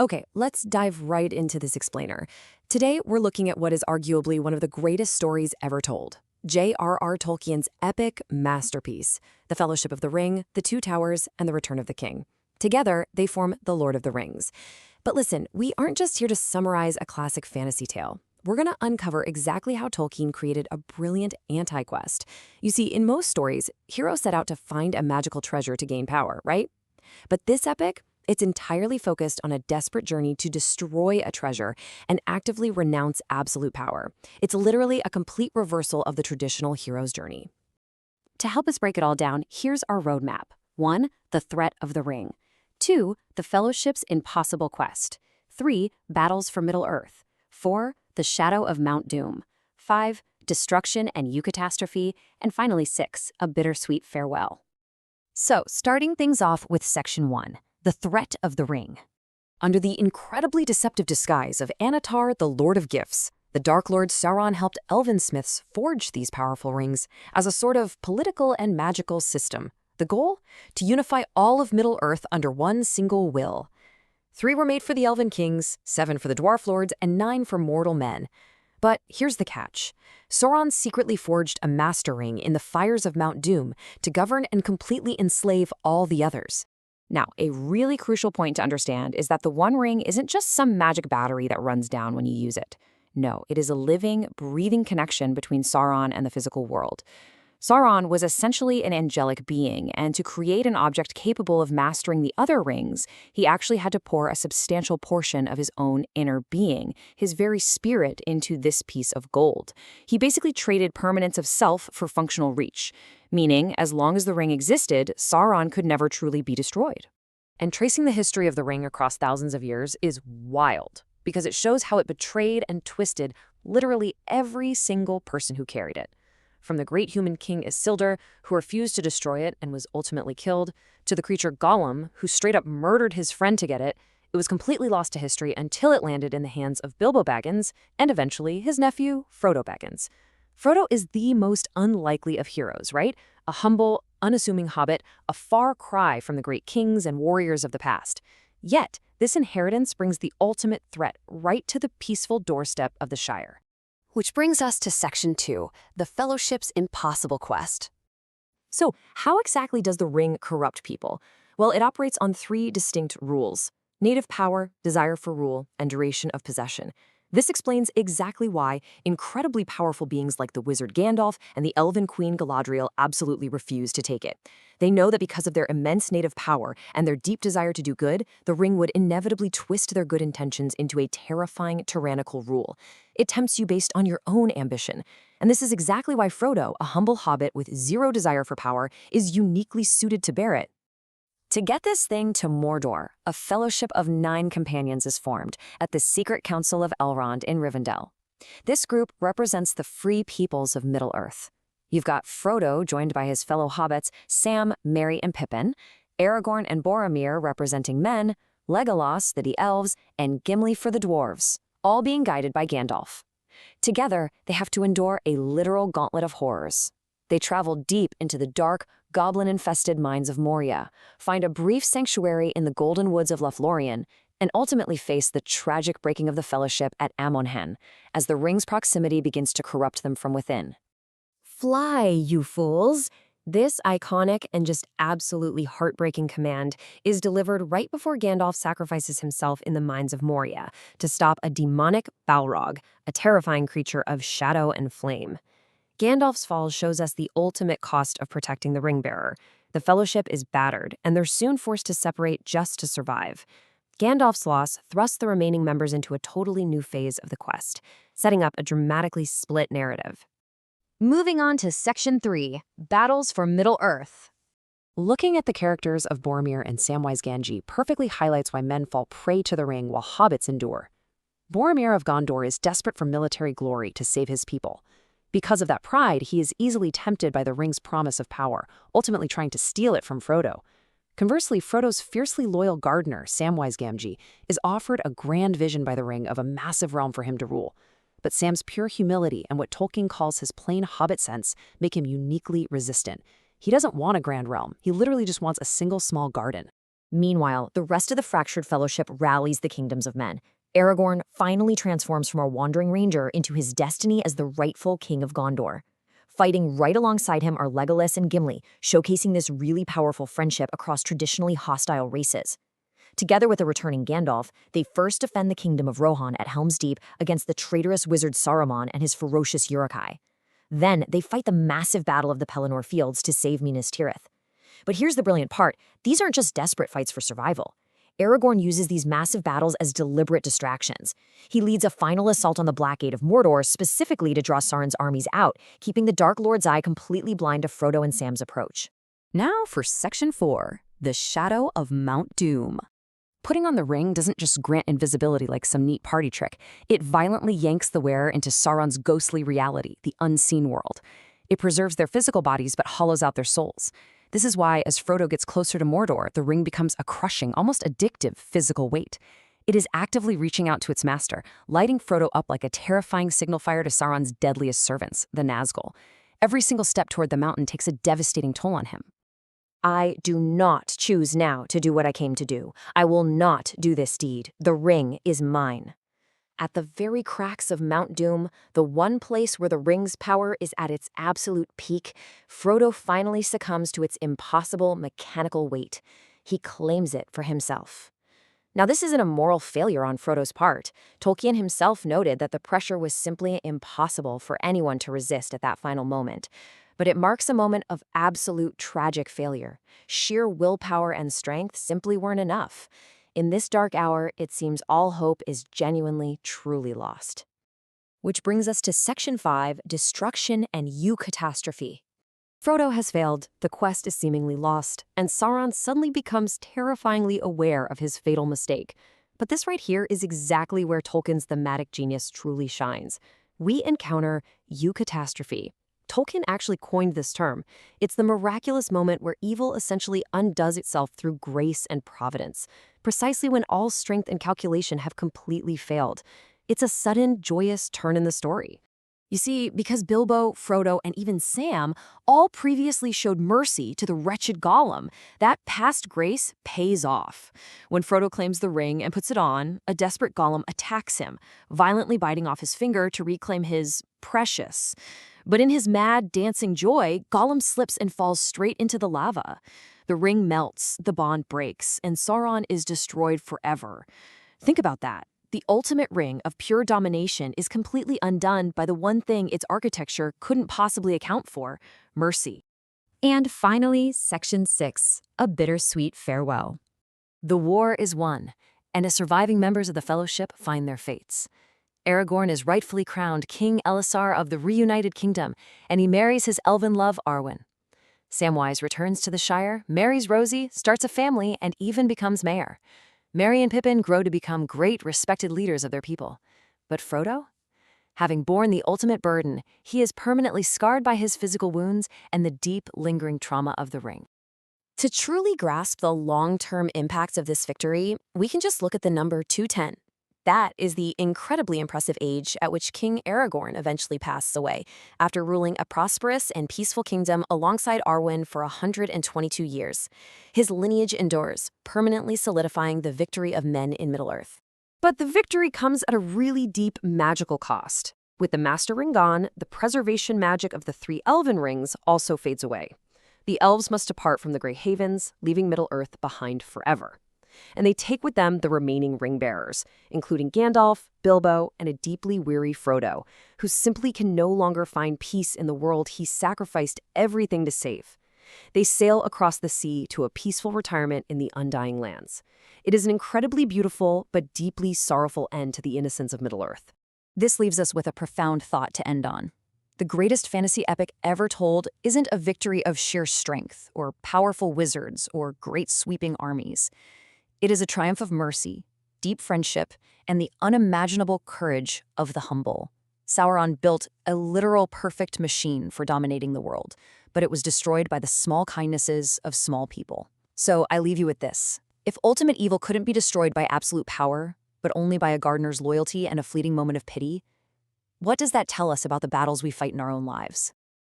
Okay, let's dive right into this explainer. Today, we're looking at what is arguably one of the greatest stories ever told. J.R.R. Tolkien's epic masterpiece, The Fellowship of the Ring, The Two Towers, and The Return of the King. Together, they form The Lord of the Rings. But listen, we aren't just here to summarize a classic fantasy tale. We're going to uncover exactly how Tolkien created a brilliant anti-quest. You see, in most stories, heroes set out to find a magical treasure to gain power, right? But this epic, it's entirely focused on a desperate journey to destroy a treasure and actively renounce absolute power. It's literally a complete reversal of the traditional hero's journey. To help us break it all down, here's our roadmap. 1. The threat of the ring. 2. The Fellowship's impossible quest. 3. Battles for Middle-earth. 4. The shadow of Mount Doom. 5. Destruction and eucatastrophe. And finally 6. A bittersweet farewell. So, starting things off with Section 1. The threat of the ring. Under the incredibly deceptive disguise of Anatar, the Lord of Gifts, the Dark Lord Sauron helped elven smiths forge these powerful rings as a sort of political and magical system. The goal? To unify all of Middle-earth under one single will. 3 were made for the elven kings, 7 for the dwarf lords, and 9 for mortal men. But here's the catch. Sauron secretly forged a master ring in the fires of Mount Doom to govern and completely enslave all the others. Now, a really crucial point to understand is that the One Ring isn't just some magic battery that runs down when you use it. No, it is a living, breathing connection between Sauron and the physical world. Sauron was essentially an angelic being, and to create an object capable of mastering the other rings, he actually had to pour a substantial portion of his own inner being, his very spirit, into this piece of gold. He basically traded permanence of self for functional reach, meaning as long as the ring existed, Sauron could never truly be destroyed. And tracing the history of the ring across thousands of years is wild, because it shows how it betrayed and twisted literally every single person who carried it. From the great human king Isildur, who refused to destroy it and was ultimately killed, to the creature Gollum, who straight up murdered his friend to get it, it was completely lost to history until it landed in the hands of Bilbo Baggins and eventually his nephew, Frodo Baggins. Frodo is the most unlikely of heroes, right? A humble, unassuming hobbit, a far cry from the great kings and warriors of the past. Yet, this inheritance brings the ultimate threat right to the peaceful doorstep of the Shire. Which brings us to Section 2, the Fellowship's impossible quest. So, how exactly does the ring corrupt people? Well, it operates on 3 distinct rules: native power, desire for rule, and duration of possession. This explains exactly why incredibly powerful beings like the wizard Gandalf and the elven queen Galadriel absolutely refuse to take it. They know that because of their immense native power and their deep desire to do good, the ring would inevitably twist their good intentions into a terrifying, tyrannical rule. It tempts you based on your own ambition. And this is exactly why Frodo, a humble hobbit with zero desire for power, is uniquely suited to bear it. To get this thing to Mordor, a fellowship of 9 companions is formed at the secret council of Elrond in Rivendell. This group represents the free peoples of Middle-earth. You've got Frodo joined by his fellow hobbits Sam, Merry, and Pippin, Aragorn and Boromir representing men, Legolas, the elves, and Gimli for the dwarves, all being guided by Gandalf. Together, they have to endure a literal gauntlet of horrors. They travel deep into the dark, goblin-infested mines of Moria, find a brief sanctuary in the golden woods of Lothlorien, and ultimately face the tragic breaking of the Fellowship at Amonhen, as the ring's proximity begins to corrupt them from within. Fly, you fools! This iconic and just absolutely heartbreaking command is delivered right before Gandalf sacrifices himself in the mines of Moria to stop a demonic Balrog, a terrifying creature of shadow and flame. Gandalf's fall shows us the ultimate cost of protecting the ring-bearer. The Fellowship is battered, and they're soon forced to separate just to survive. Gandalf's loss thrusts the remaining members into a totally new phase of the quest, setting up a dramatically split narrative. Moving on to Section 3, Battles for Middle-earth. Looking at the characters of Boromir and Samwise Gamgee perfectly highlights why men fall prey to the ring while hobbits endure. Boromir of Gondor is desperate for military glory to save his people. Because of that pride, he is easily tempted by the ring's promise of power, ultimately trying to steal it from Frodo. Conversely, Frodo's fiercely loyal gardener, Samwise Gamgee, is offered a grand vision by the ring of a massive realm for him to rule. But Sam's pure humility and what Tolkien calls his plain hobbit sense make him uniquely resistant. He doesn't want a grand realm. He literally just wants a single small garden. Meanwhile, the rest of the fractured fellowship rallies the kingdoms of men. Aragorn finally transforms from a wandering ranger into his destiny as the rightful king of Gondor. Fighting right alongside him are Legolas and Gimli, showcasing this really powerful friendship across traditionally hostile races. Together with a returning Gandalf, they first defend the kingdom of Rohan at Helm's Deep against the traitorous wizard Saruman and his ferocious Uruk-hai. Then, they fight the massive battle of the Pelennor Fields to save Minas Tirith. But here's the brilliant part. These aren't just desperate fights for survival. Aragorn uses these massive battles as deliberate distractions. He leads a final assault on the Black Gate of Mordor specifically to draw Sauron's armies out, keeping the Dark Lord's eye completely blind to Frodo and Sam's approach. Now for Section 4, The Shadow of Mount Doom. Putting on the ring doesn't just grant invisibility like some neat party trick. It violently yanks the wearer into Sauron's ghostly reality, the unseen world. It preserves their physical bodies but hollows out their souls. This is why, as Frodo gets closer to Mordor, the ring becomes a crushing, almost addictive physical weight. It is actively reaching out to its master, lighting Frodo up like a terrifying signal fire to Sauron's deadliest servants, the Nazgul. Every single step toward the mountain takes a devastating toll on him. I do not choose now to do what I came to do. I will not do this deed. The ring is mine. At the very cracks of Mount Doom, the one place where the ring's power is at its absolute peak, Frodo finally succumbs to its impossible mechanical weight. He claims it for himself. Now, this isn't a moral failure on Frodo's part. Tolkien himself noted that the pressure was simply impossible for anyone to resist at that final moment. But it marks a moment of absolute tragic failure. Sheer willpower and strength simply weren't enough. In this dark hour, it seems all hope is genuinely, truly lost. Which brings us to Section 5, Destruction and Eucatastrophe. Frodo has failed, the quest is seemingly lost, and Sauron suddenly becomes terrifyingly aware of his fatal mistake. But this right here is exactly where Tolkien's thematic genius truly shines. We encounter eucatastrophe. Tolkien actually coined this term. It's the miraculous moment where evil essentially undoes itself through grace and providence, precisely when all strength and calculation have completely failed. It's a sudden, joyous turn in the story. You see, because Bilbo, Frodo, and even Sam all previously showed mercy to the wretched Gollum, that past grace pays off. When Frodo claims the ring and puts it on, a desperate Gollum attacks him, violently biting off his finger to reclaim his precious. But in his mad, dancing joy, Gollum slips and falls straight into the lava. The ring melts, the bond breaks, and Sauron is destroyed forever. Think about that. The ultimate ring of pure domination is completely undone by the one thing its architecture couldn't possibly account for: mercy. And finally, Section 6, A Bittersweet Farewell. The war is won, and the surviving members of the Fellowship find their fates. Aragorn is rightfully crowned King Elisar of the reunited kingdom, and he marries his elven love Arwen. Samwise returns to the Shire, marries Rosie, starts a family, and even becomes mayor. Merry and Pippin grow to become great, respected leaders of their people. But Frodo? Having borne the ultimate burden, he is permanently scarred by his physical wounds and the deep, lingering trauma of the ring. To truly grasp the long-term impacts of this victory, we can just look at the number 210. That is the incredibly impressive age at which King Aragorn eventually passes away, after ruling a prosperous and peaceful kingdom alongside Arwen for 122 years. His lineage endures, permanently solidifying the victory of men in Middle-earth. But the victory comes at a really deep magical cost. With the Master Ring gone, the preservation magic of the 3 elven rings also fades away. The elves must depart from the Grey Havens, leaving Middle-earth behind forever. And they take with them the remaining ring-bearers, including Gandalf, Bilbo, and a deeply weary Frodo, who simply can no longer find peace in the world he sacrificed everything to save. They sail across the sea to a peaceful retirement in the Undying Lands. It is an incredibly beautiful but deeply sorrowful end to the innocence of Middle-earth. This leaves us with a profound thought to end on. The greatest fantasy epic ever told isn't a victory of sheer strength, or powerful wizards, or great sweeping armies. It is a triumph of mercy, deep friendship, and the unimaginable courage of the humble. Sauron built a literal perfect machine for dominating the world, but it was destroyed by the small kindnesses of small people. So I leave you with this. If ultimate evil couldn't be destroyed by absolute power, but only by a gardener's loyalty and a fleeting moment of pity, what does that tell us about the battles we fight in our own lives?